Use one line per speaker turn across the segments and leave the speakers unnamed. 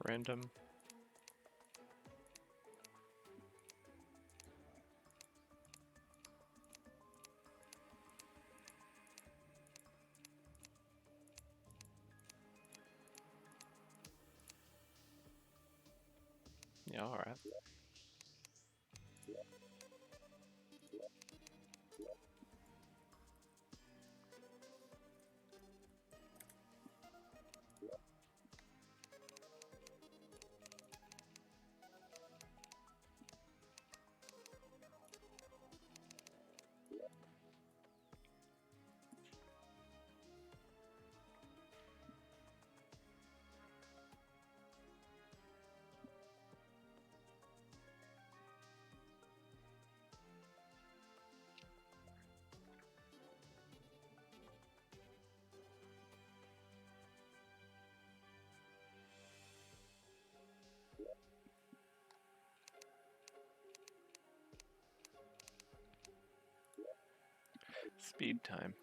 random. Yeah, all right. Speed time.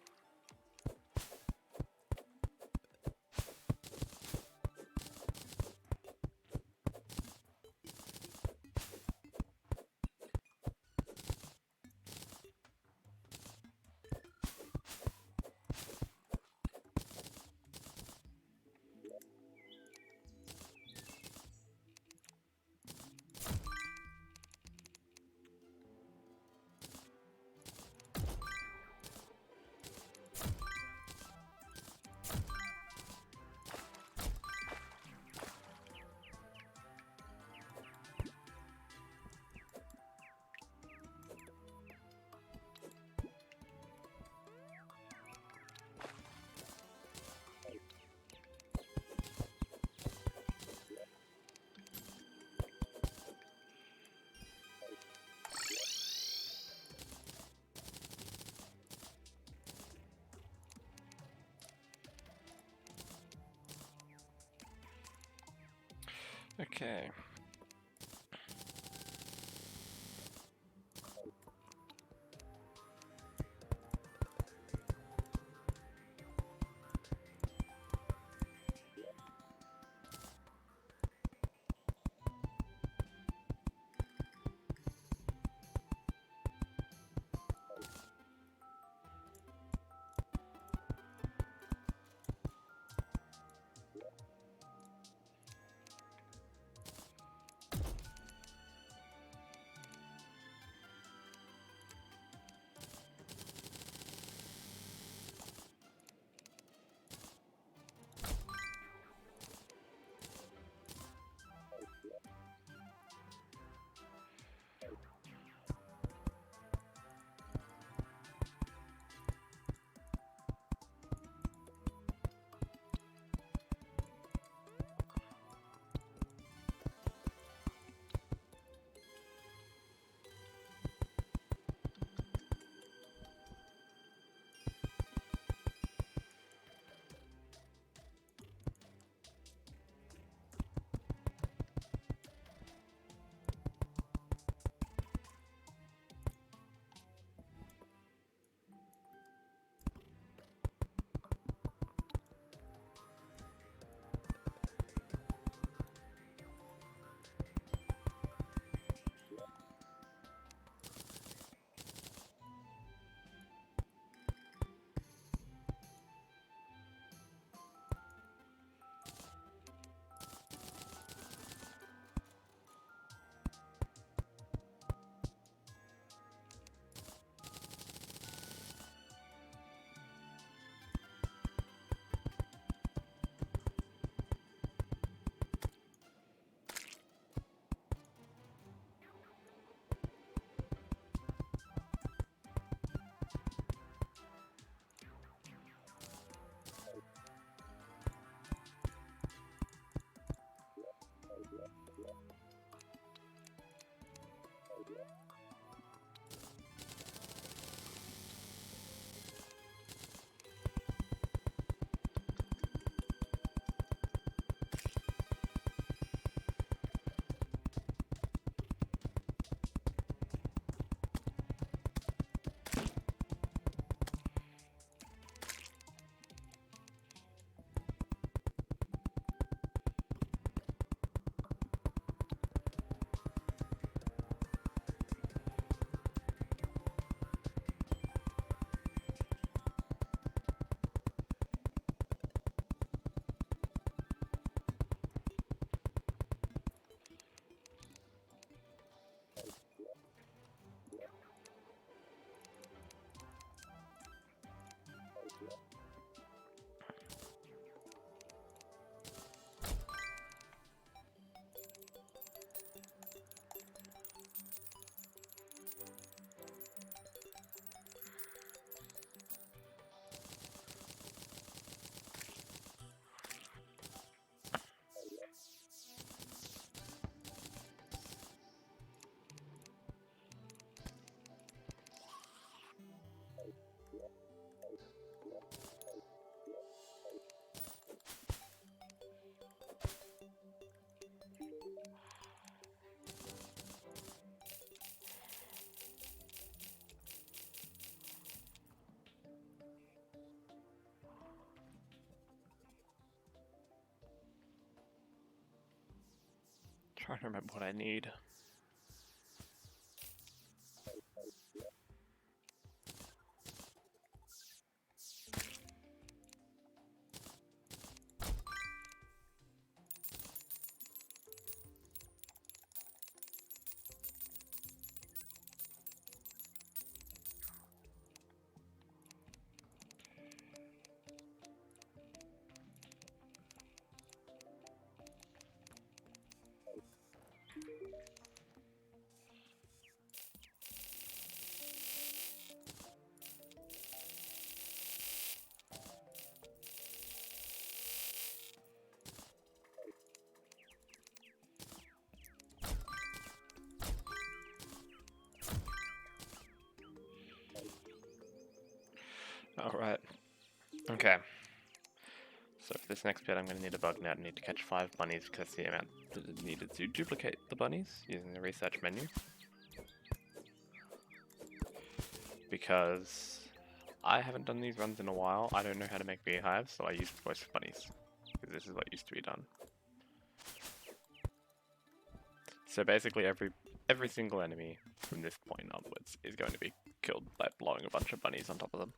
Okay. Trying to remember what I need. Alright. Okay. So for this next bit I'm going to need a bug net. I need to catch 5 bunnies because that's the amount that is needed to duplicate the bunnies using the research menu. Because I haven't done these runs in a while, I don't know how to make beehives, so I use voice for bunnies. Because this is what used to be done. So basically every single enemy from this point onwards is going to be killed by blowing a bunch of bunnies on top of them.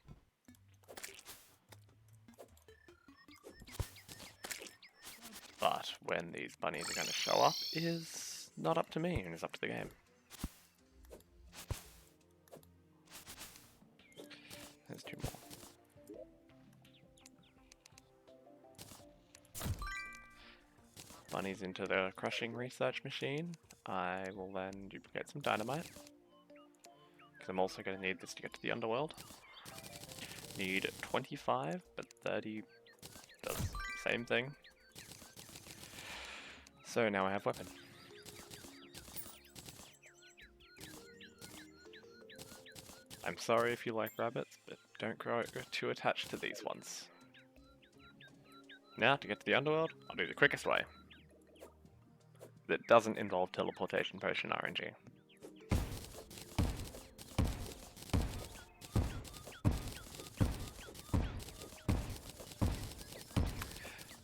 But when these bunnies are going to show up is not up to me, and is up to the game. There's 2 more. Bunnies into the crushing research machine. I will then duplicate some dynamite. Because I'm also going to need this to get to the underworld. Need 25, but 30 does the same thing. So now I have weapon. I'm sorry if you like rabbits, but don't grow too attached to these ones. Now, to get to the underworld, I'll do the quickest way. That doesn't involve teleportation potion RNG.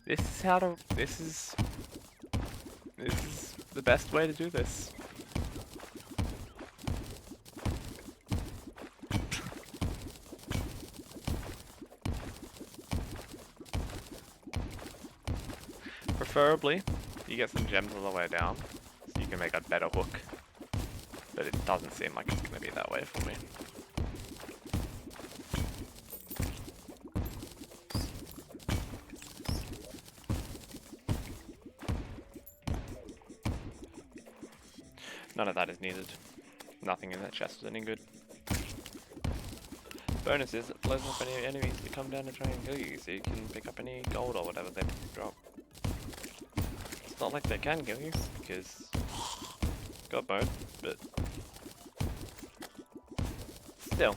This is the best way to do this. Preferably, you get some gems all the way down, so you can make a better hook. But it doesn't seem like it's going to be that way for me. None of that is needed. Nothing in that chest is any good. Bonus is it blows up any enemies that come down and try and kill you, so you can pick up any gold or whatever they drop. It's not like they can kill you, because God mode, but still.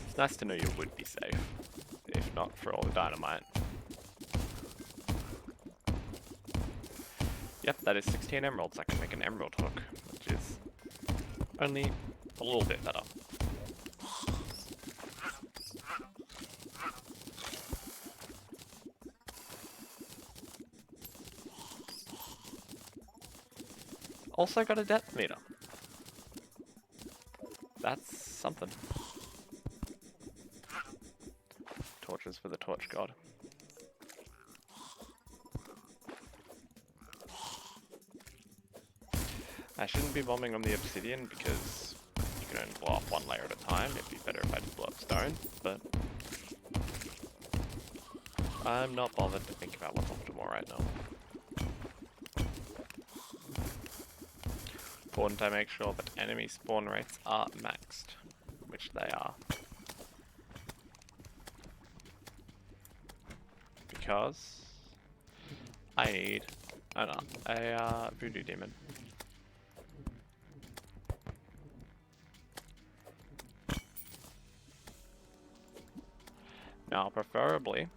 It's nice to know you would be safe, if not for all the dynamite. Yep, that is 16 emeralds. I can make an emerald hook, which is only a little bit better. Also got a depth meter. That's something. Torches for the torch god. I shouldn't be bombing on the obsidian because you can only blow up 1 layer at a time. It'd be better if I just blow up stone, but I'm not bothered to think about what's optimal right now. Important I make sure that enemy spawn rates are maxed, which they are. Because I need a voodoo demon. Now, preferably,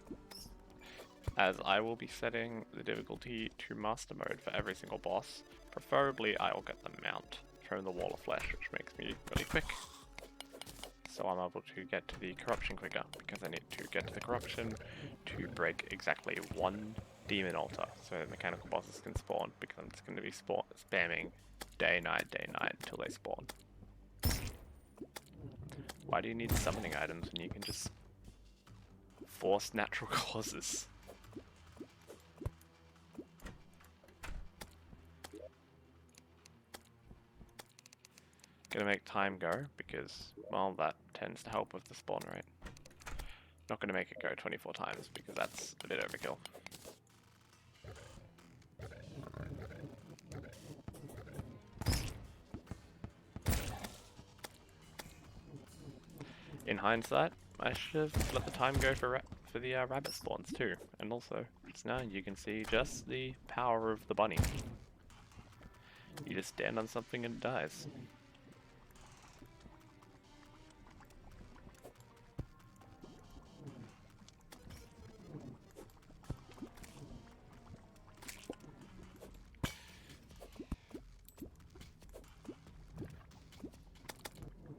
as I will be setting the difficulty to master mode for every single boss, preferably I will get the mount from the wall of flesh, which makes me really quick. So I'm able to get to the corruption quicker, because I need to get to the corruption to break exactly one demon altar, so mechanical bosses can spawn, because I'm just going to be spamming day, night, until they spawn. Why do you need summoning items when you can just force natural causes? Gonna make time go, because, well, that tends to help with the spawn rate. Not gonna make it go 24 times, because that's a bit overkill. In hindsight, I should have let the time go for the rabbit spawns too, and also, just now you can see just the power of the bunny. You just stand on something and it dies.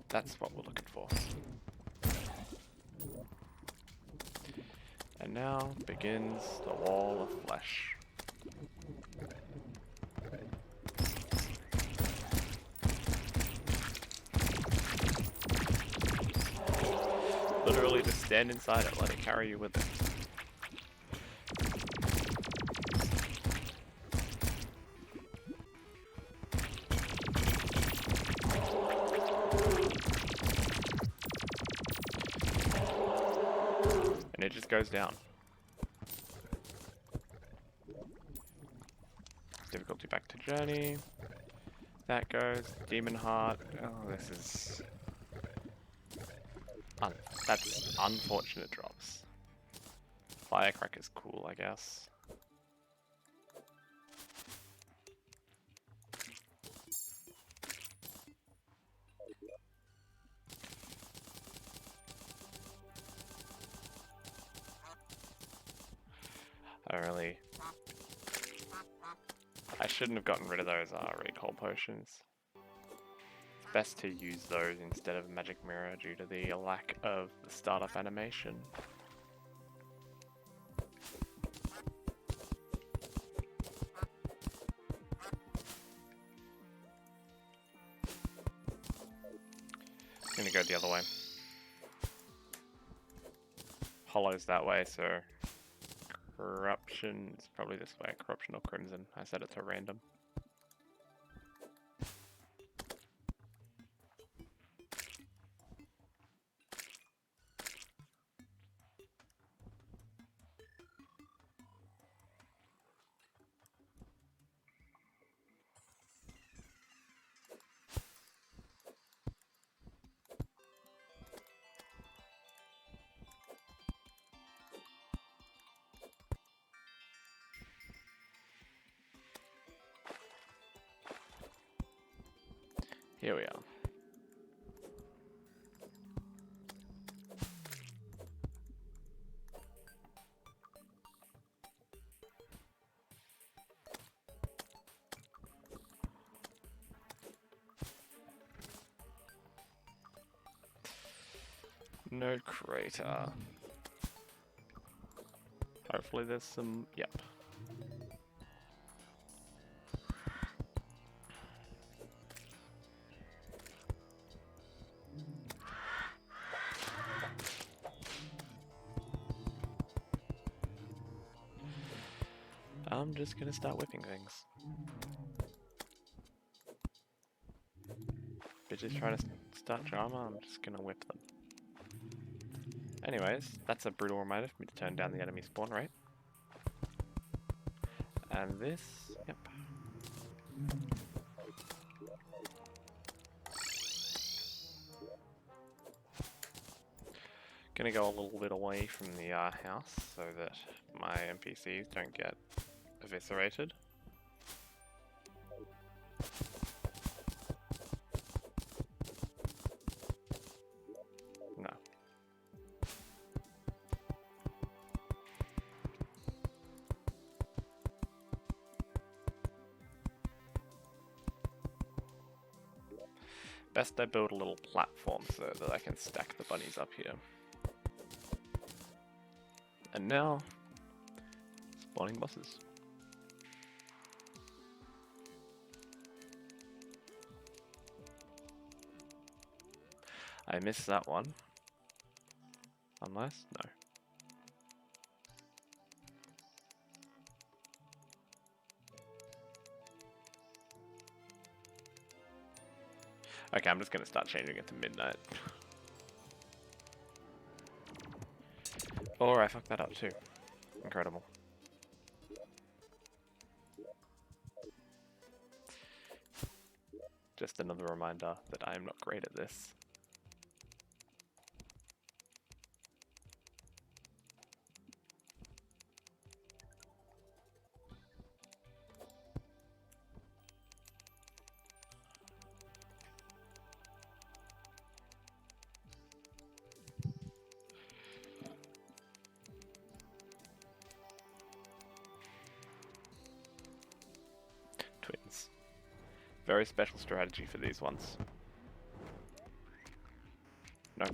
That's what we're looking for. And now begins the wall of flesh. Literally just stand inside it, let it carry you with it. And it just goes down. Difficulty back to journey. That goes. Demon heart. Oh, this is... that's unfortunate drops. Firecracker's cool, I guess. I shouldn't have gotten rid of those recall potions. It's best to use those instead of magic mirror due to the lack of the startup animation. I'm gonna go the other way. Hollow's that way, so corruption is probably this way. Corruption or crimson. I set it to random. Here we are. No crater. Hopefully there's some... Yep. I'm just gonna start whipping things. Bitches trying to start drama, I'm just gonna whip them. Anyways, that's a brutal reminder for me to turn down the enemy spawn rate. And this, yep. Gonna go a little bit away from the house so that my NPCs don't get eviscerated. No. Best I build a little platform so that I can stack the bunnies up here. And now, spawning bosses. I missed that one. Unless? No. Okay, I'm just gonna start changing it to midnight. Oh, I fucked that up too. Incredible. Just another reminder that I am not great at this. Twins. Very special strategy for these ones. No.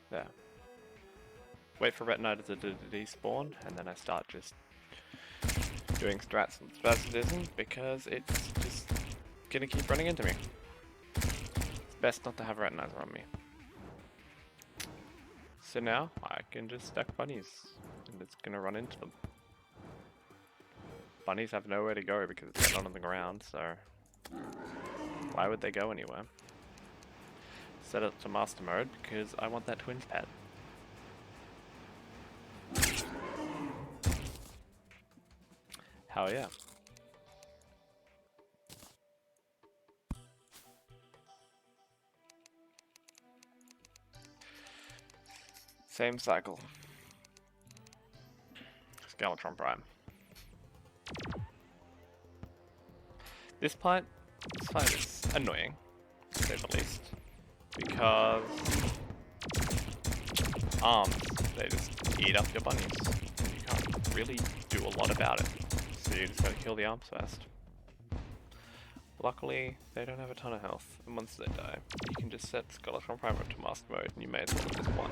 There. Wait for Retinite to despawn, and then I start just doing strats and spastism because it's just gonna keep running into me. It's best not to have Retinizer on me. So now I can just stack bunnies, and it's gonna run into them. Bunnies have nowhere to go because they're not on the ground, so why would they go anywhere? Set it to master mode because I want that twin pet. Hell yeah. Same cycle. Skeletron Prime. This fight is annoying, to say the least, because arms, they just eat up your bunnies, and you can't really do a lot about it, so you just gotta kill the arms first. Luckily, they don't have a ton of health, and once they die, you can just set Skeletron Prime up to master mode, and you may as well just one.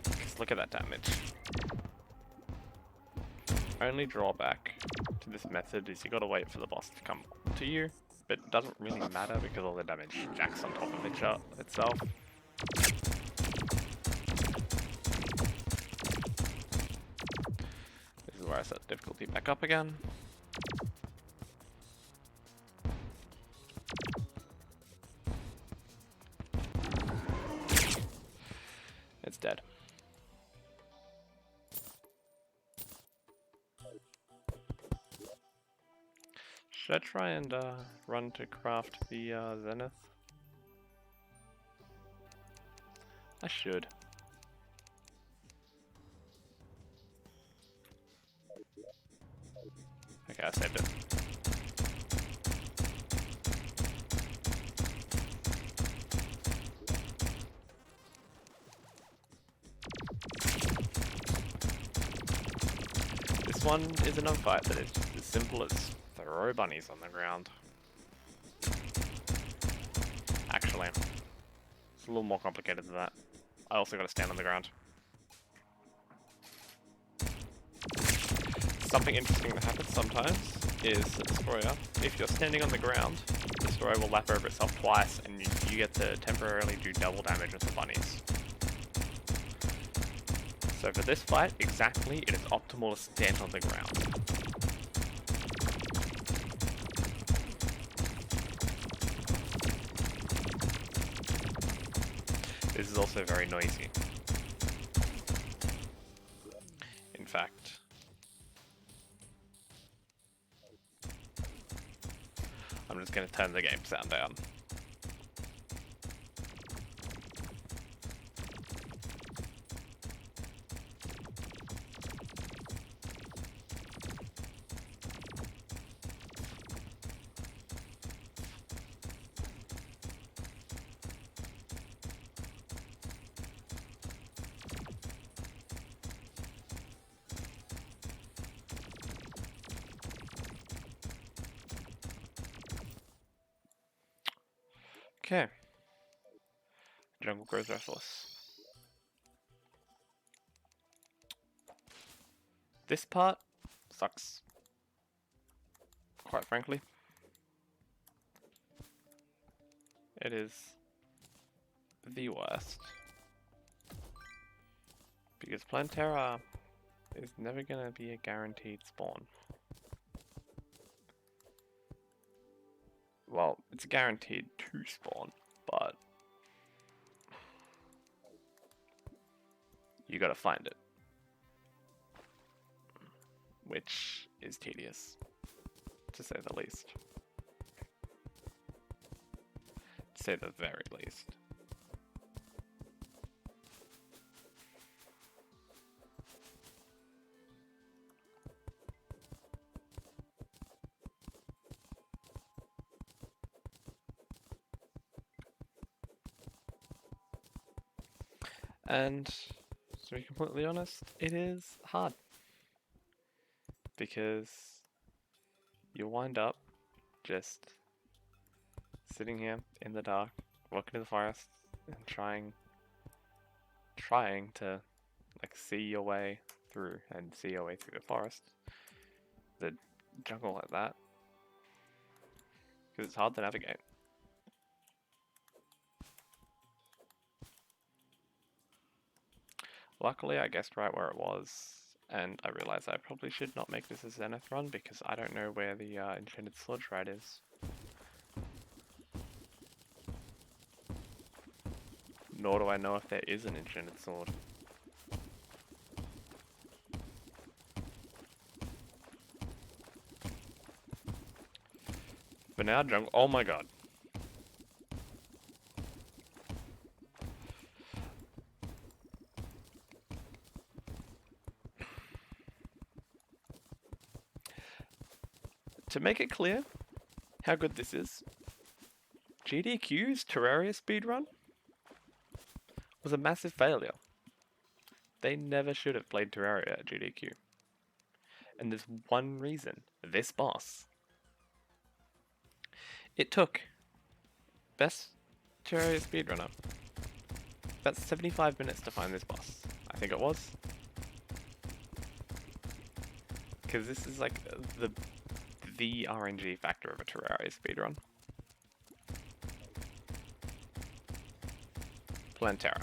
Because look at that damage. Only drawback to this method is you gotta wait for the boss to come to you, but it doesn't really matter because all the damage jacks on top of itself. This is where I set the difficulty back up again. It's dead. Should I try and run to craft the Zenith? I should. Okay, I saved it. This one isn't a fight that is just as simple as throw bunnies on the ground. Actually, it's a little more complicated than that. I also gotta stand on the ground. Something interesting that happens sometimes is the Destroyer, if you're standing on the ground, the Destroyer will lap over itself twice and you get to temporarily do double damage with the bunnies. So for this fight, exactly, it is optimal to stand on the ground. This is also very noisy. In fact, I'm just going to turn the game sound down. Okay. Jungle grows restless. This part sucks, quite frankly. It is the worst. Because Plantera is never gonna be a guaranteed spawn. Well, it's guaranteed to spawn, but you gotta find it. Which is tedious, to say the least. To say the very least. And to be completely honest, it is hard. Because you wind up just sitting here in the dark, walking to the forest, and trying to like see your way through the forest, the jungle like that, because it's hard to navigate. Luckily, I guessed right where it was, and I realized I probably should not make this a Zenith run because I don't know where the Enchanted Sword Shroud is. Nor do I know if there is an Enchanted Sword. But now jungle. Oh my god. To make it clear how good this is, GDQ's Terraria speedrun was a massive failure. They never should have played Terraria at GDQ. And there's one reason. This boss. It took best Terraria speedrunner about 75 minutes to find this boss. I think it was. Because this is like the RNG factor of a Terraria speedrun. Plantera.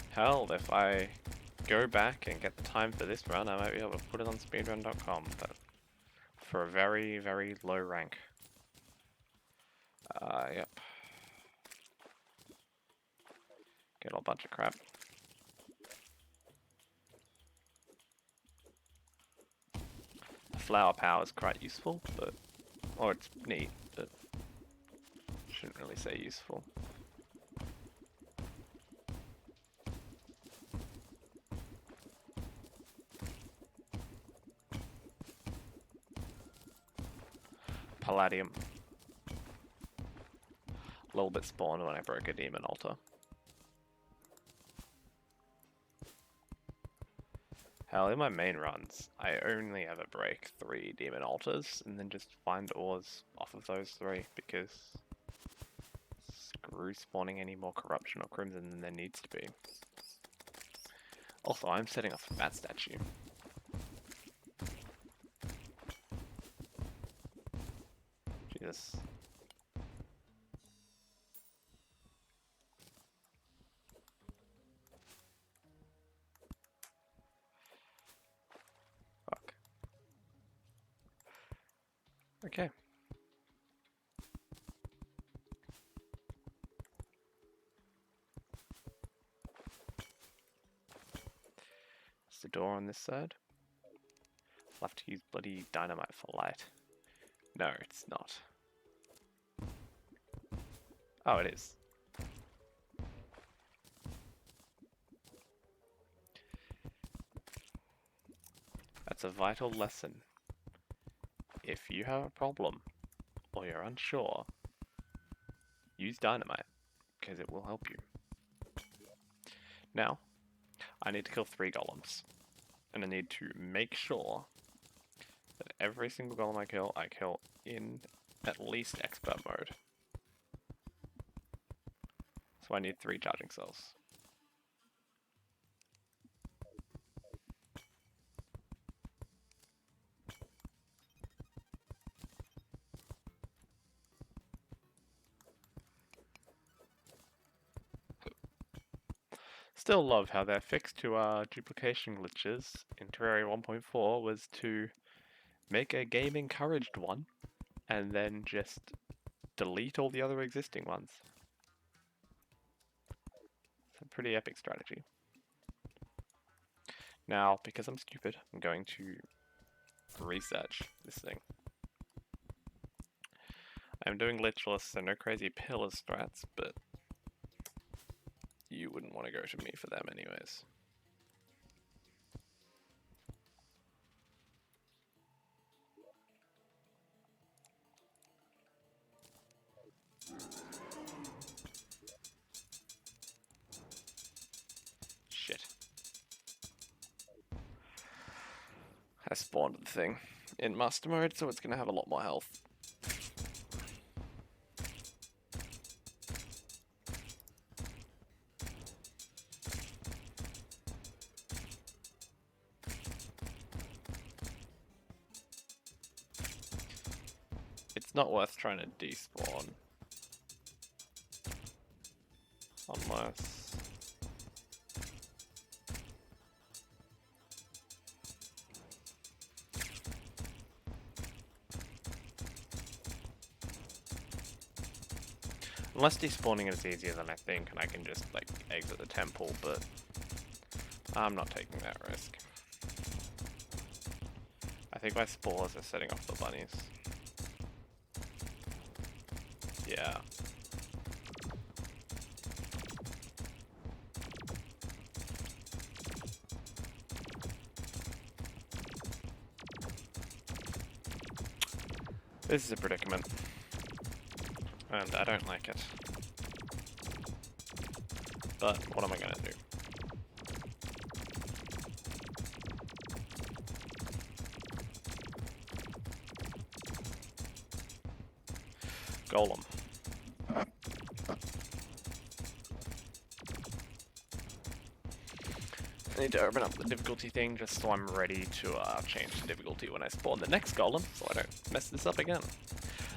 Hell, if I go back and get the time for this run, I might be able to put it on speedrun.com, but for a very, very low rank. Yep. Get a bunch of crap. Flower power is quite useful, but... or it's neat, but... shouldn't really say useful. Palladium. A little bit spawned when I broke a demon altar. Hell, in my main runs, I only ever break 3 demon altars and then just find ores off of those 3 because screw spawning any more corruption or crimson than there needs to be. Also, I'm setting off a bat statue. Jesus. Fuck. Okay. Is the door on this side? I'll have to use bloody dynamite for light. No, it's not. Oh, it is. That's a vital lesson. If you have a problem, or you're unsure, use dynamite, because it will help you. Now, I need to kill 3 golems, and I need to make sure that every single golem I kill in at least expert mode. So I need 3 charging cells. Still love how their fix to duplication glitches in Terraria 1.4 was to make a game encouraged one and then just delete all the other existing ones. It's a pretty epic strategy. Now, because I'm stupid, I'm going to research this thing. I'm doing glitchless, so no crazy pillars strats, but you wouldn't want to go to me for them anyways. Shit. I spawned the thing in master mode, so it's going to have a lot more health. It's not worth trying to despawn. Unless... Unless despawning is easier than I think, and I can just, like, exit the temple, but I'm not taking that risk. I think my spores are setting off the bunnies. Yeah. This is a predicament. And I don't like it. But what am I gonna do? Golem. I need to open up the difficulty thing just so I'm ready to change the difficulty when I spawn the next golem, so I don't mess this up again.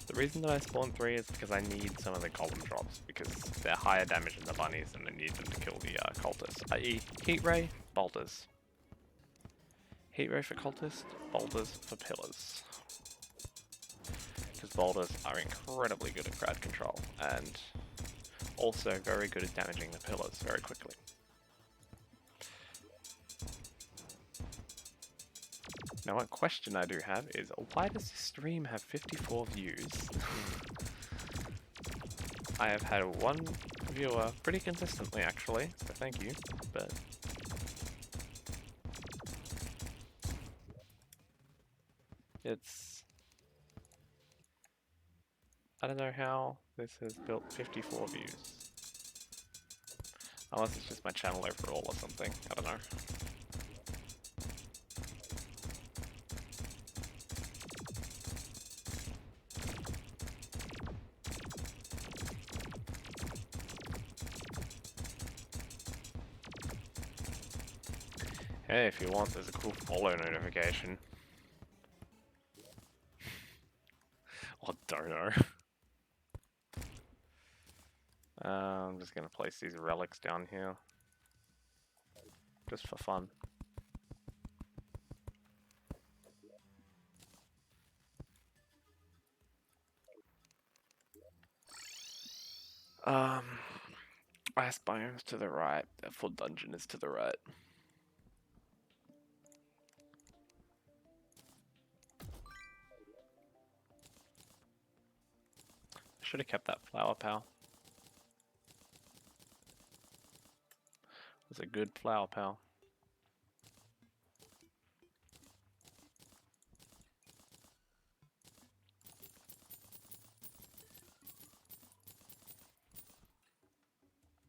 The reason that I spawn 3 is because I need some of the golem drops, because they're higher damage than the bunnies and I need them to kill the cultists, i.e. Heat Ray, Bolters. Heat Ray for cultists, Bolters for pillars. Because Bolters are incredibly good at crowd control, and also very good at damaging the pillars very quickly. Now, one question I do have is, why does this stream have 54 views? I have had 1 viewer pretty consistently, actually, so thank you, but... it's... I don't know how this has built 54 views. Unless it's just my channel overall or something, I don't know. Hey, if you want, there's a cool follow notification. Or dono. I'm just gonna place these relics down here. Just for fun. Ice biome's to the right, the full dungeon is to the right. I should have kept that flower pal. It was a good flower pal.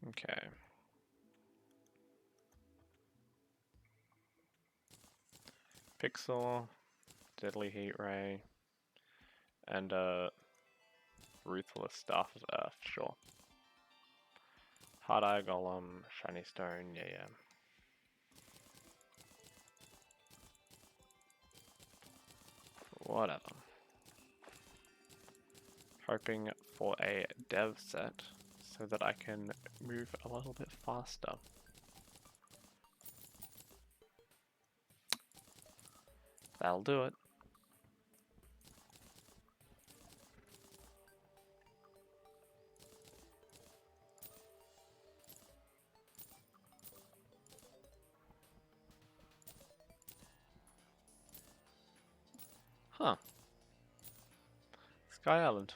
Okay. Pixel, Deadly Heat Ray, and Ruthless Staff of Earth, sure. Hard Eye Golem, Shiny Stone, yeah. Whatever. Hoping for a dev set so that I can move a little bit faster. That'll do it. Huh. Sky Island.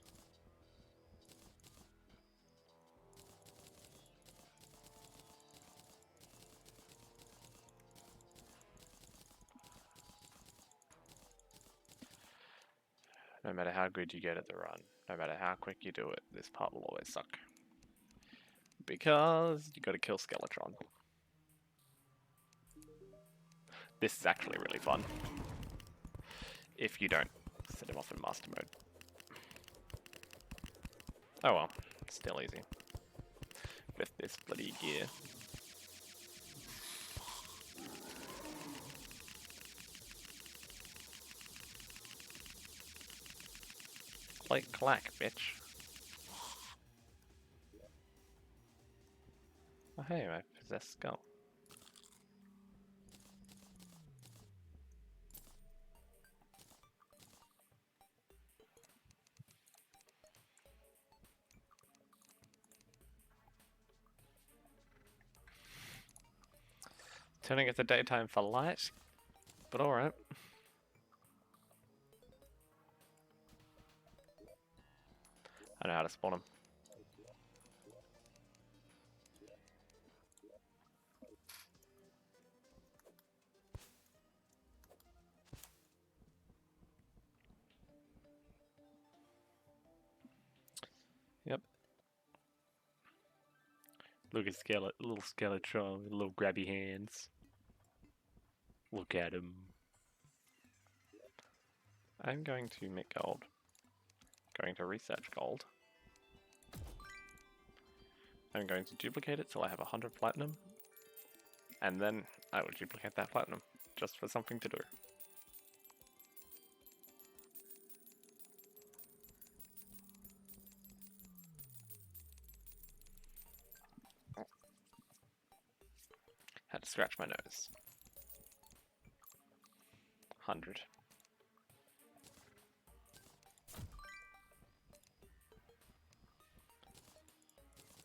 No matter how good you get at the run, no matter how quick you do it, this part will always suck. Because you gotta kill Skeletron. This is actually really fun. If you don't set him off in master mode. Oh well, still easy. With this bloody gear. Like clack, bitch. Oh hey, I possess Skull. Turning it to daytime for light, but alright. I know how to spawn them. Yep. Look at little Skeletron with little grabby hands. Look at him. I'm going to make gold. Going to research gold. I'm going to duplicate it till I have 100 platinum. And then I will duplicate that platinum, just for something to do. Had to scratch my nose. 100.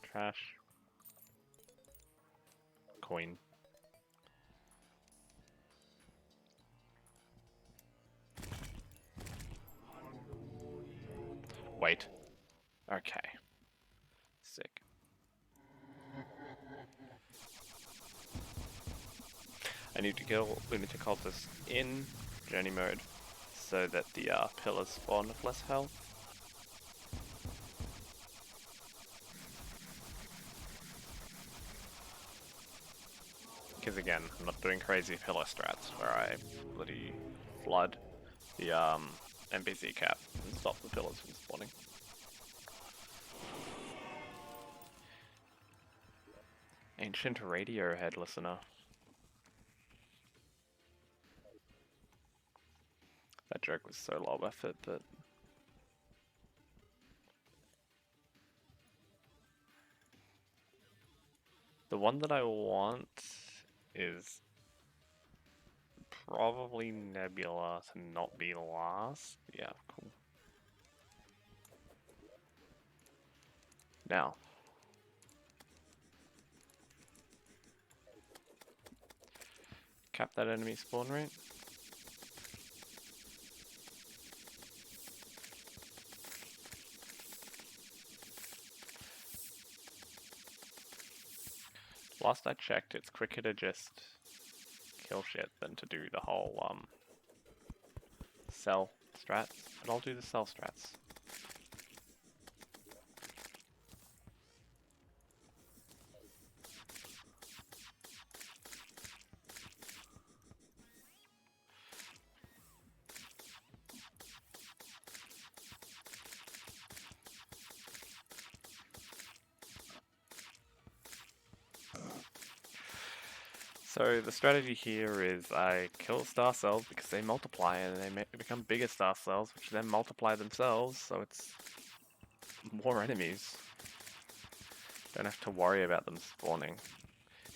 Trash. Coin. Wait. Okay. Sick. I need to kill Lunatic Cultists in journey mode so that the pillars spawn with less health. Because again, I'm not doing crazy pillar strats where I bloody flood the NPC cap and stop the pillars from spawning. Ancient Radiohead listener. That joke was so low effort, but the one that I want is probably Nebula to not be last. Yeah, cool. Now, cap that enemy spawn rate. Last I checked, it's quicker to just kill shit than to do the whole cell strats, but I'll do the cell strats. So the strategy here is I kill star cells because they multiply and they become bigger star cells, which then multiply themselves, so it's more enemies. Don't have to worry about them spawning.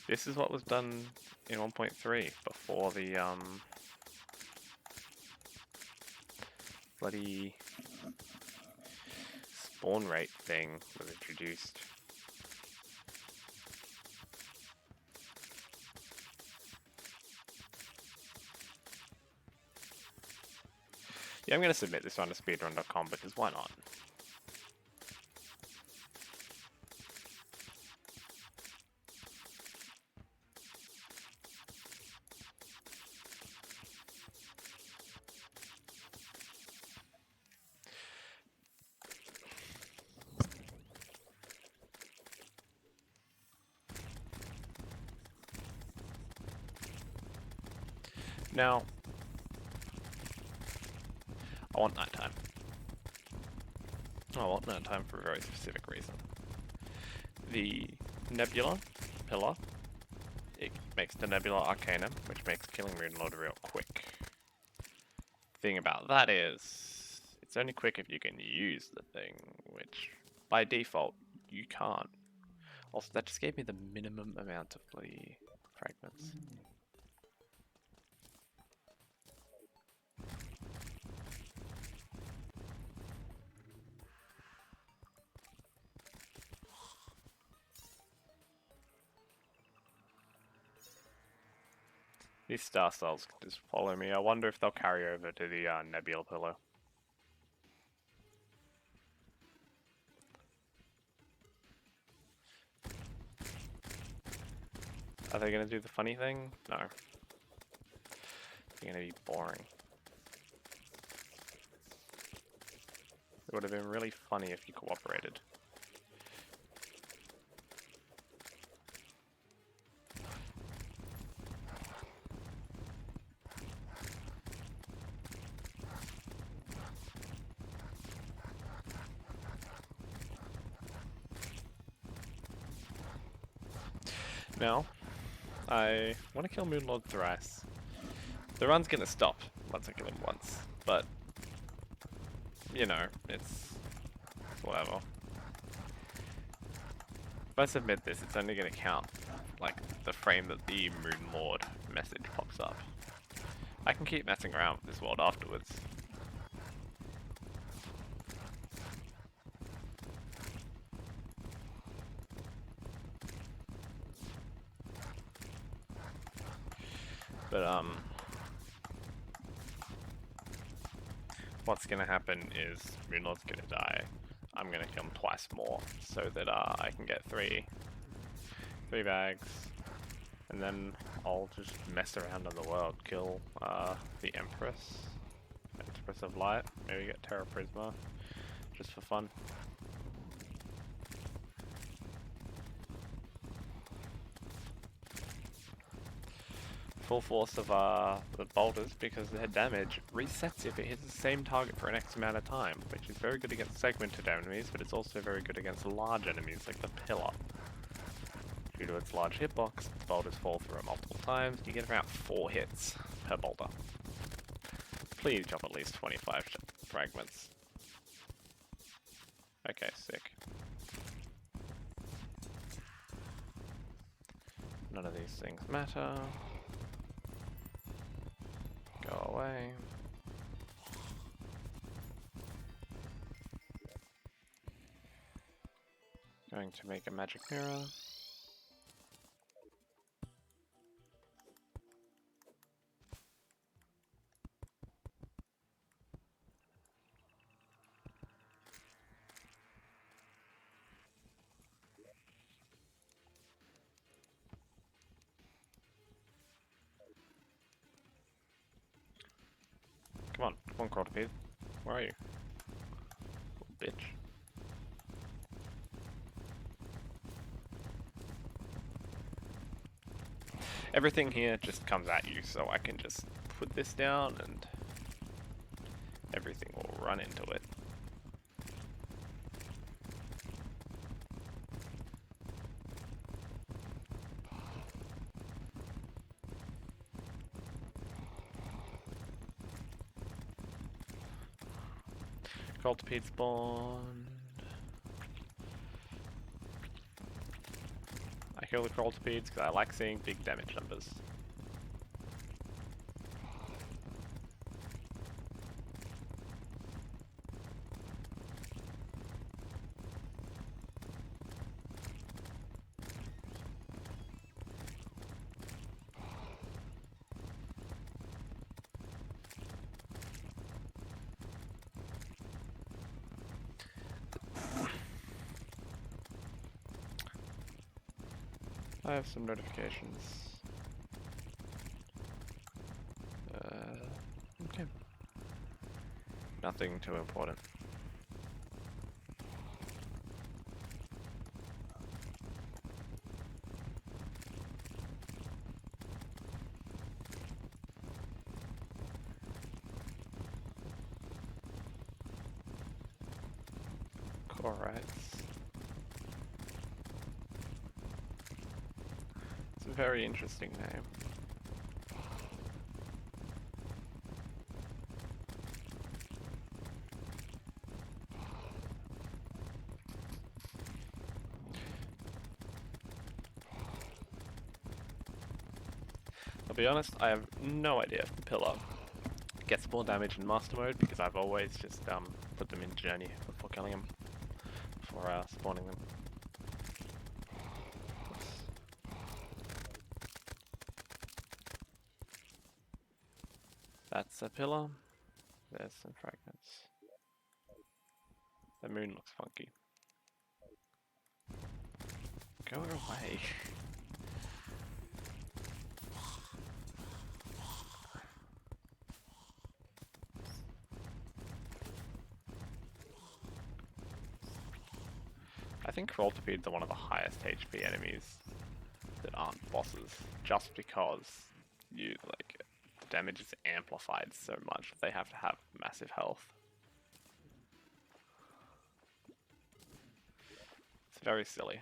This is what was done in 1.3 before the bloody spawn rate thing was introduced. Yeah, I'm going to submit this one to speedrun.com because why not? Now, I want nighttime. I want nighttime for a very specific reason. The nebula pillar, it makes the nebula arcanum, which makes killing moonlord real quick. Thing about that is, it's only quick if you can use the thing, which by default you can't. Also, that just gave me the minimum amount of bloody fragments. These star cells can just follow me. I wonder if they'll carry over to the nebula pillar. Are they going to do the funny thing? No. They're going to be boring. It would have been really funny if you cooperated. Now, I want to kill Moonlord thrice. The run's going to stop once I kill him once, but, you know, it's whatever. If I submit this, it's only going to count, like, the frame that the Moonlord message pops up. I can keep messing around with this world afterwards. But, what's gonna happen is Moonlord's gonna die. I'm gonna kill him twice more, so that, I can get three bags. And then I'll just mess around in the world, kill, the Empress of Light, maybe get Terra Prisma, just for fun. Full force of the bolters because their damage resets if it hits the same target for an X amount of time, which is very good against segmented enemies, but it's also very good against large enemies like the pillar. Due to its large hitbox, the bolters fall through it multiple times, you get about 4 hits per bolter. Please drop at least 25 fragments. Okay, sick. None of these things matter. Go away. Going to make a magic mirror. Come on, Crotopede. Where are you? Little bitch. Everything here just comes at you, so I can just put this down and everything will run into it. Cultipede spawned. I kill the cultipedes because I like seeing big damage numbers. I have some notifications. Okay. Nothing too important. Alright. It's a very interesting name. I'll be honest, I have no idea if the pillar gets more damage in master mode because I've always just put them in journey before killing them, before spawning them. That's a pillar. There's some fragments. The moon looks funky. Go away. I think cultipedes are one of the highest HP enemies that aren't bosses, just because the damage is amplified so much that they have to have massive health. It's very silly.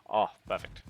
Oh, perfect.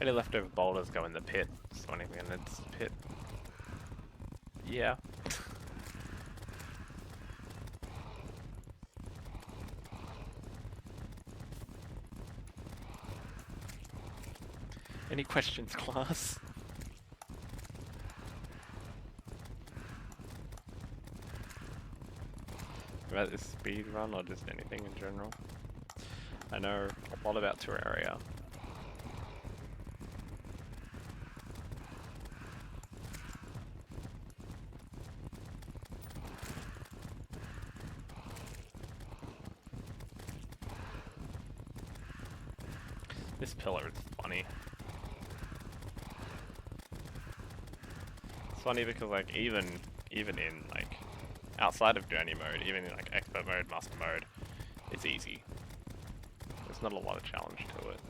Any leftover boulders go in the pit, so anything in its pit. Yeah. Any questions, class? About this speed run or just anything in general? I know a lot about Terraria. This pillar is funny. It's funny because like even in like outside of journey mode, even in like expert mode, master mode, it's easy. There's not a lot of challenge to it.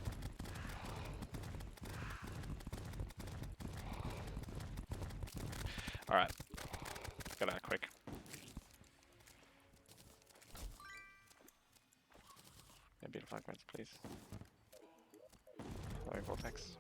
Alright. Get out quick. Maybe 5 minutes, please. Sorry, Vortex.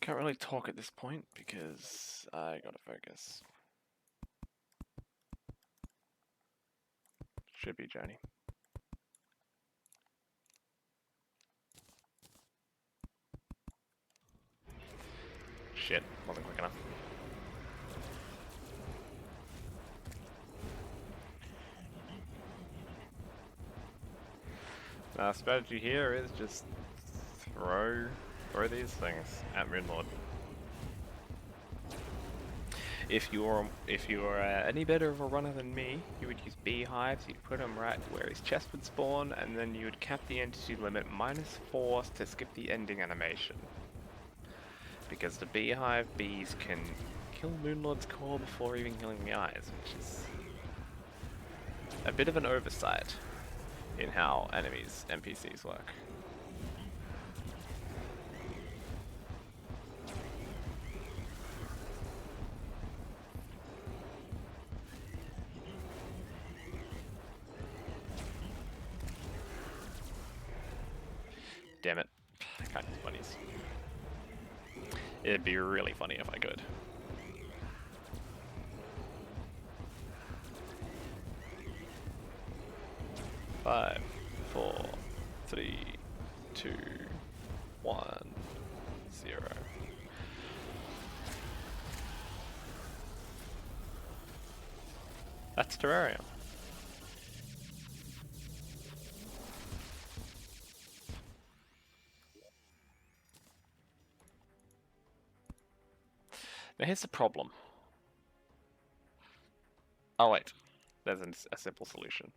Can't really talk at this point because I gotta focus. Should be Journey. Shit, wasn't quick enough. Our strategy here is just throw these things at moonlord. If you're any better of a runner than me, you would use beehives. You'd put them right where his chest would spawn, and then you would cap the entity limit -4 to skip the ending animation. Because the beehive bees can kill moonlord's core before even killing the eyes, which is a bit of an oversight in how NPCs work. Damn it, I can't use bunnies. It'd be really funny if I could. Five, 4, 3, 2, 1, 0. That's Terraria. Now here's the problem. Oh wait, there's a simple solution.